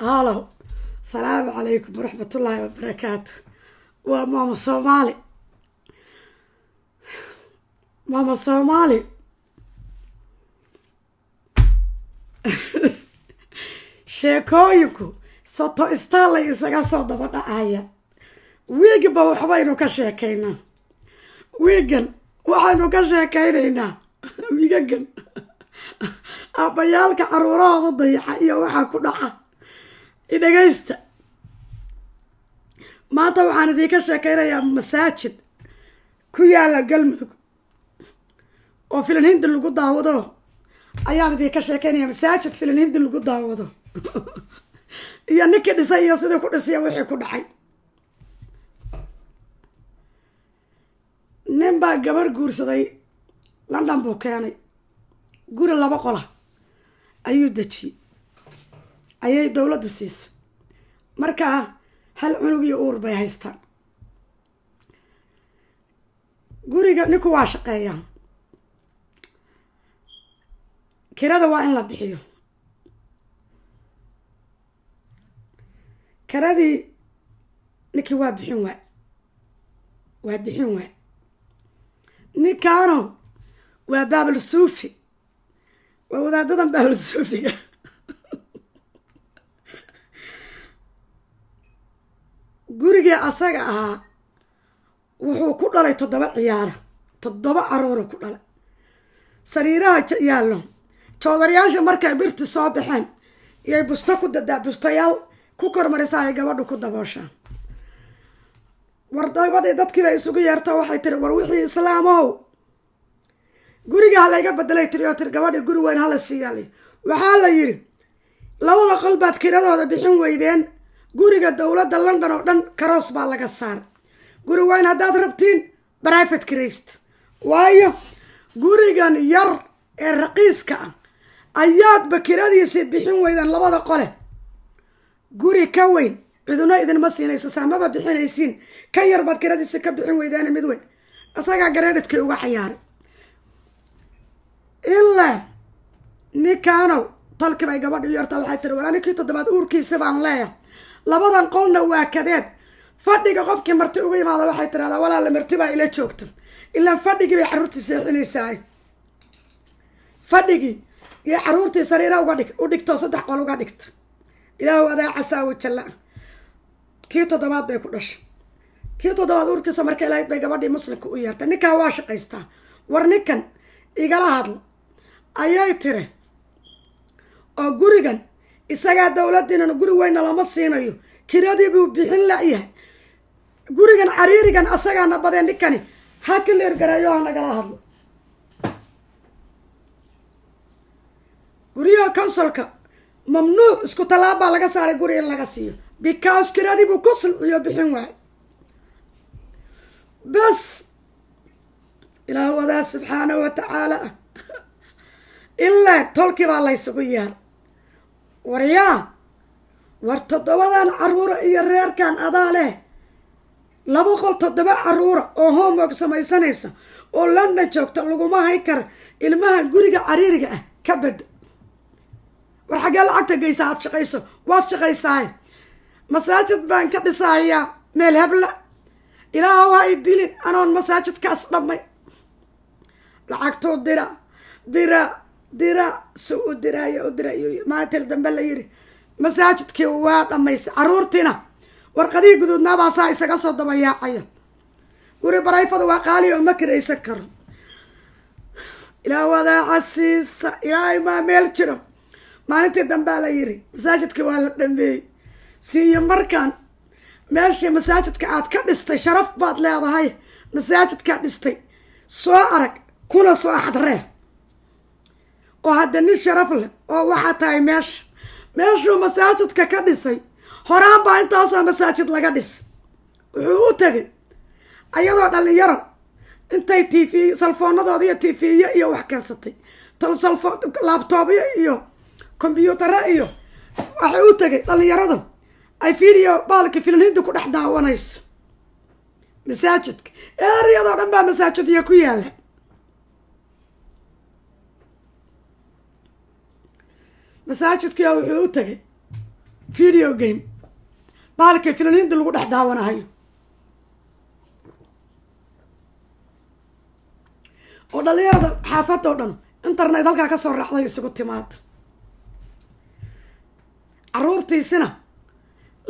هالو السلام عليكم ورحمة الله وبركاته. وماما صومالي ماما صومالي sheekooyinku soto istaalla isaga soo daba dhacaya. wiigba waxbaynu ka sheekaynaa wiigan waxaynu ka sheekaynaynaa wiigagan aabbayaalka caruurahooda dayaxa iyo waxaa ku dhaca idhagaysta. maanta waxaan idinka sheekaynayaa masaajid ku yaala galmudug oo filan hindi lagu daawado ayaan idinka sheekaynayaa. masaajid filan hindi lagu daawado iyo ninkii dhisay iyo sidii ku dhisaya wixii ku dhacay. nin baa gabar guursaday london buu keenay guri 2 qola ayuu dejiyey ayay dowladdu siisay. markaa hal cunug iyo uur bay haystaan. guriga ninku waa shaqeeyaa, kirada waa in la bixiyo. kiradii ninkii waa bixin waay ninkaano waa baabul suufi, waa wadaadadan baabul suufiga. gurigii asaga ahaa wuxuu ku dhalay 7 ciyaara 7 caruura ku dhalay. sariiraha yaallo joodarayaasha markay birti soo baxeen iyay busto ku dadaa bustayaal ku kormarisa ay gabadhu ku dabooshaan. war gabadhii dadkiiba isugu yeerto waxay tiri war wixii islaamow guriga halayga bedelay tiri oo tiri gabadhii guri weyn hala siiyaalay. waxaa la yiri 2 qol baad kiradooda bixin weydeen, guriga dowladda london oo dhan karoos baa laga saar. guri weyn haddaad rabtiin private kirayst, waayo gurigan yar ee raqiiska ah ayaadba kiradiisii bixin weydeen 2 qole. guri ka weyn ciduna idinma siinayso, saamaba bixinaysiin. ka yar baad kiradiisi ka bixin weydeen mid weyn. asagaa gareedhidkii uga cayaaray. ilaa ninkaanow tolkii bay gabadhi u yarta waxay tiri war ninkii 7 uurkiisa baan leeyahay, 2 qolna waa kadeed. fadhiga qofkii marti uga yimaada waxay tiraahdaa walaala marti baa ila joogta. ilaa fadhigii bay caruurtii seexinaysaa. fadhigii iyo caruurtii sariira u dhigto 3 qol uga dhigta. ilaahu adaa casaa wajalla. kii 7 bay ku dhashay. kii 7 uurkiisa markay ilahayd bay gabadhii muslimka u yeertay. ninkaa waa shaqaystaa, war ninkan igala hadlo ayay tiri. oo gurigan isagaa dowladiinan guri weyna lama siinayo, kiradii buu bixin layahay. gurigan cariirigan asagaana badeen. ninkani ha kala ergarayo ha nagala hadlo. guryaha consolka mamnuuc isku tallaab baa laga saaray guri in laga siiyo, because kiradii buu ku silciyo bixin waay. bas ilaah wadaa subxaanahu wa tacaala ilaa tolkii baa laysugu yeer. waryaa war 7 caruura iyo reerkan adaa leh 2 qol 7 caruura oo homework samaysanaysa oo london joogta laguma hay kara. ilmaha guriga cariiriga ah ka bad. war xaggee lacagta geysa aad shaqayso? waad shaqaysaay. masaajid baan ka dhisayaa meel habla. ilaaha waa i dilin anoon masaajidkaas dhammay. lacagtuu dira su u diraayo maalintii dambe la yiri masaajidkii waa dhammaysay. caruurtiina warqadihii guduudnaabaa saa isaga soo dabayaacaya. guri barayfada waa qaali oo ma kiraysan karo. ilaa wadaa casiisa ilaahay maa meel jiro. maalintii dambea la yiri masaajidkii waa la dhameeyey. siiyo markaan meeshii masaajidka aad ka dhistay sharaf baad leedahay. masaajidkaad dhistay soo arag kuna soo xadree oo hadda nin sharaf leh oo waxaa tahay meeshuu masaajidka ka dhisay. horaan baa intaasoo masaajid laga dhisay. wuxuu u tegay ayadoo dhalinyaro intay tv salfoonadooda iyo tv-yo iyo wax keensatay laabtoobyo iyo kombyuutaro iyo waxay u tegay dhalinyaradu ay video baalka filan hindi ku dhex daawanayso masaajidka. eeriyadoo dhan baa masaajidya ku yaala. masaajidkii wuxuu u tagay video game baalkay filaniinta lagu dhex daawanahayo oo dhalinyarada xaafadda oo dhan internet halkaa ka soo raacday isugu timaado caruurtiisina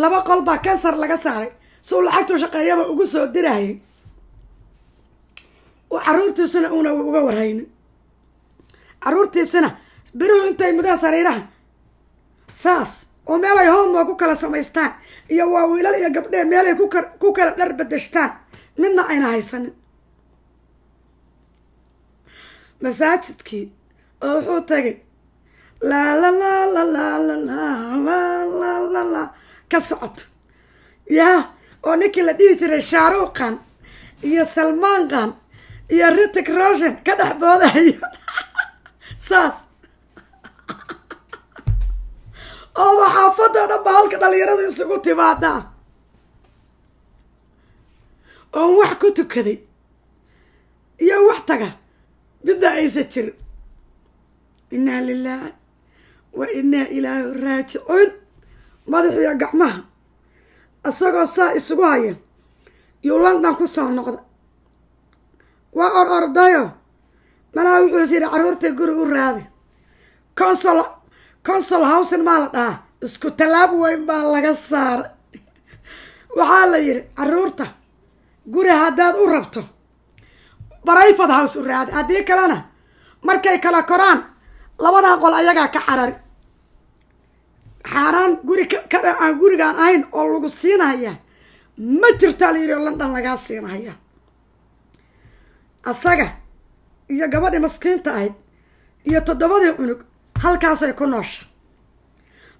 laba qol baa kansar laga saaray suu lacagtu shaqeeyaba ugu soo dirayay oo caruurtiisina una uga warhaynin caruurtiisina biruhu intay mudaan sariiraha saas oo meel ay homework ku kala samaystaan iyo waa wiilal iyo gabdhee meel ay ku kala dhar bedeshtaan midna ayna haysanin masaajidkii oo wuxuu tagay laa la la la la la la la la la ka socoto yaa oo ninkii la dhihi jiray shaaruq khan iyo salmaan khan iyo Hrithik Roshan ka dhex boodayo saas oo xaafadda dhan baa halka dhalinyarada isugu timaadaa oo wax ku tukaday iyo wax taga midna aysa jirin inaa lilaahi wa inaa ilaahi raajicuun madaxiyo gacmaha isagoo saa isugu haya yuu London ku soo noqda waa ordayo malaa wuxuu yidhi caruurta guri u raadi consol housen maa la dhahaa isku tallaab weyn baa laga saaray waxaa la yidhi caruurta guri haddaad u rabto private house u raadi haddii kalena markay kala koraan labadaa qol ayagaa ka carari xaaraan guri aan gurigaan ahayn oo lagu siinaya ma jirtaa la yidhi oo London lagaa siinaya asaga iyo gabadhii maskiinta ahayd iyo 7 cunug halkaasay ku noosha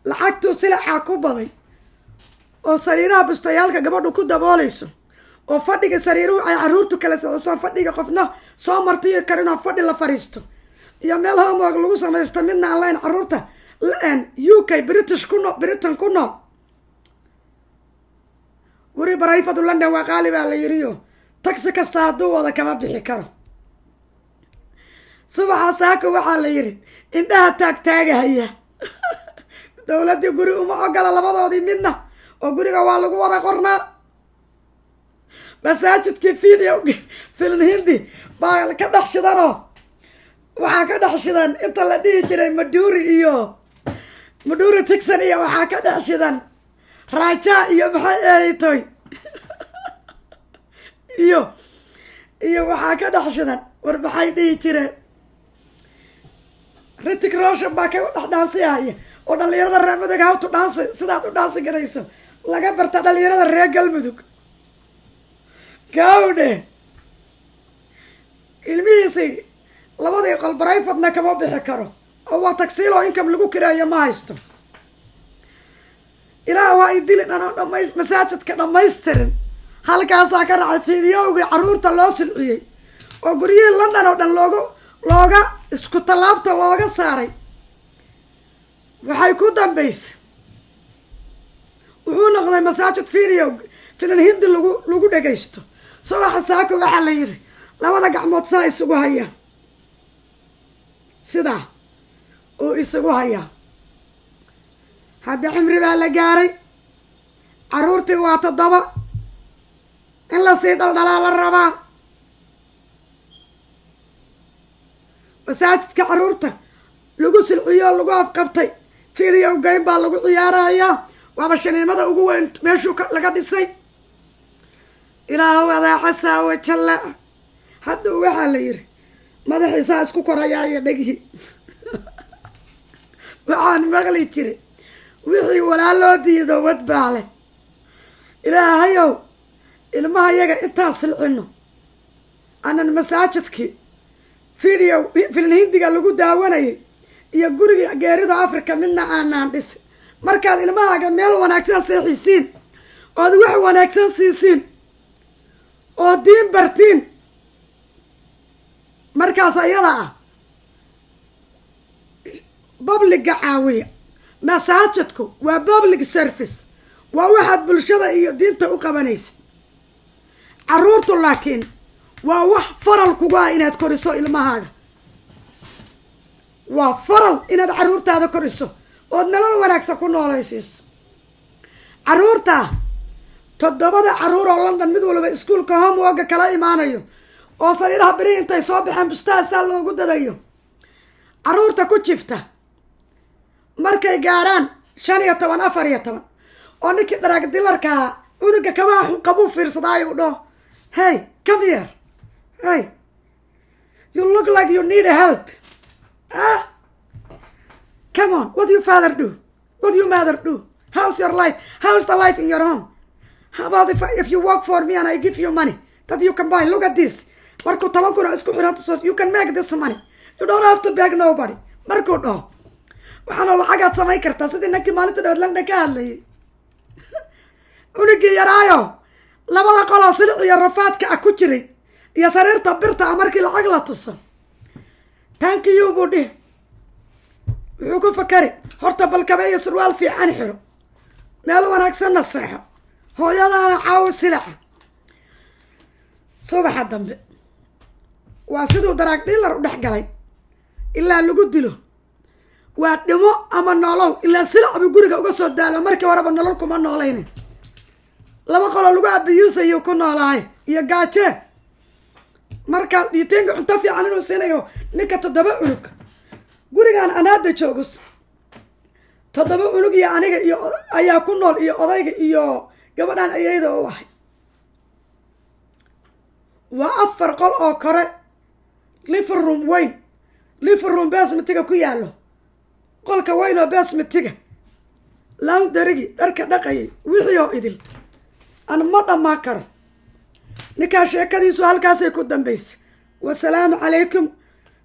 lacagtuu silacaa ku baday oo sariiraha bustayaalka gabadhu ku daboolayso oo fadhiga sariiruhu ay caruurtu kala socosaan fadhiga qofna soo martiyo karin oo fadhi la fariisto iyo meel homework lagu samaysto midna aan lahayn caruurta laan UK Britain ku nool guri barayfadu London waa qaali baa la yiriyo taxi kasta hadduu wada kama bixi karo subaxa saaka waxaa la yiri indhaha taagtaagahaya dowladii guri uma ogola labadoodii midna oo guriga waa lagu wada qornaa masaajidkii video film hindi baa ka dhex shidanoo waxaa ka dhex shidan inta la dhihi jiray Maduri Tixan iyo waxaa ka dhex shidan Raja iyo maxay ahaytoy iyo waxaa ka dhex shidan war maxay dhihi jireen Hrithik Roshan baa ka dhex dhaansiyaaya oo dhalinyarada reer Mudug how to dance sidaad u dhaansi garayso laga barta dhalinyarada reer Galmudug gawdhe ilmihiisi labadii qol private-na kama bixi karo oo waa taksiil oo income lagu kiraayo ma haysto ilaa waa idilin anoo masaajidka dhamaystirin halkaasaa ka raacay fiidiyowgii caruurta loo silciyey oo guryihii London oo dhan looga isku tallaabta looga saaray waxay ku dambaysay wuxuu noqday masaajid video filan hindi lagu dhagaysto subaxa saaka waxaa la yidhi labada gacmood saa isugu hayaa sidaa oo isugu hayaa hadda cimri baa la gaaray caruurtii waa 7 in la sii dhaldhalaa la rabaa masaajidka caruurta lagu silciyo lagu afqabtay video game baa lagu ciyaarayaa waaba shaniimada ugu weyn meeshuu laga dhisay ilaahu wadaa casaa wajalla hadda waxaa la yiri madaxiisaa isku korayaa iyo dhegihii waxaan maqli jiray wixii walaaloo diido wad baa leh ilaahayow ilmaha yaga intaan silcino anan masaajidkii video film hindiga lagu daawanayay iyo guriga geerida Afrika midna aanaan dhisi markaad ilmahaaga meel wanaagsan seexisiin ood wax wanaagsan siisiin oo diin bartiin markaas ayada ah public caawiya masaajidku waa public service waa waxaad bulshada iyo diinta u qabanaysid caruurtu laakiin waa wax faral kugu ah inaad koriso ilmahaaga waa faral inaad caruurtaada koriso ood nolol wanaagsan ku noolaysiiso caruurta toddobada caruur oo London mid walba iskuulka homework kala imaanayo oo sariiraha bari intay soo baxaan bustaasaa loogu dadayo caruurta ku jifta markay gaaraan 15 14 oo ninkii dharaag dilarka unuga kama qabu fiirsadaayo u dhaho hey come here hey you look like you need help come on, what do your father do? What do your mother do? How's your life? How's the life in your home? How about if you work for me and I give you money that you can buy? Look at this. Marko taban kuna isku xiran so you can make this money. You don't have to beg nobody. Marko do. Waxaan lacag samay kartaa sidii ninka maalinta dhow London ka hadlay. Unigi yaraayo labada qolo silic iyo rafaadka ku jiray iyo sariirta birta markii lacag la tuso. Thank you buddy. wuxuu ku fakari horta balkabeeyo surwaal fiican xiro meel wanaagsan naseexo hooyadaana caaw silaca subaxa dambe waa sidoo daraag dhilar u dhex galay ilaa lagu dilo waa dhimo ama nolol ilaa silaca guriga uga soo daalo markii horeba nolol kuma noolayne laba qolo lagu abiyuusayo ku noolahay iyo gaaje marka diiteen cunto fiican inuu siinayo ninka 7 cunug gurigan anaada joogos 7 cunug iyo aniga iyo ayaa ku nool iyo odayga iyo gabadhan ayayda oo wahay waa 4 qol oo kore living room weyn living room basementiga ku yaalo qolka weyn oo basementiga laundry dharka dhaqay wixii oo idil aan ma dhamaa karo ninka sheekadiisu halkaas ay ku dambeysay wassalaamu calaykum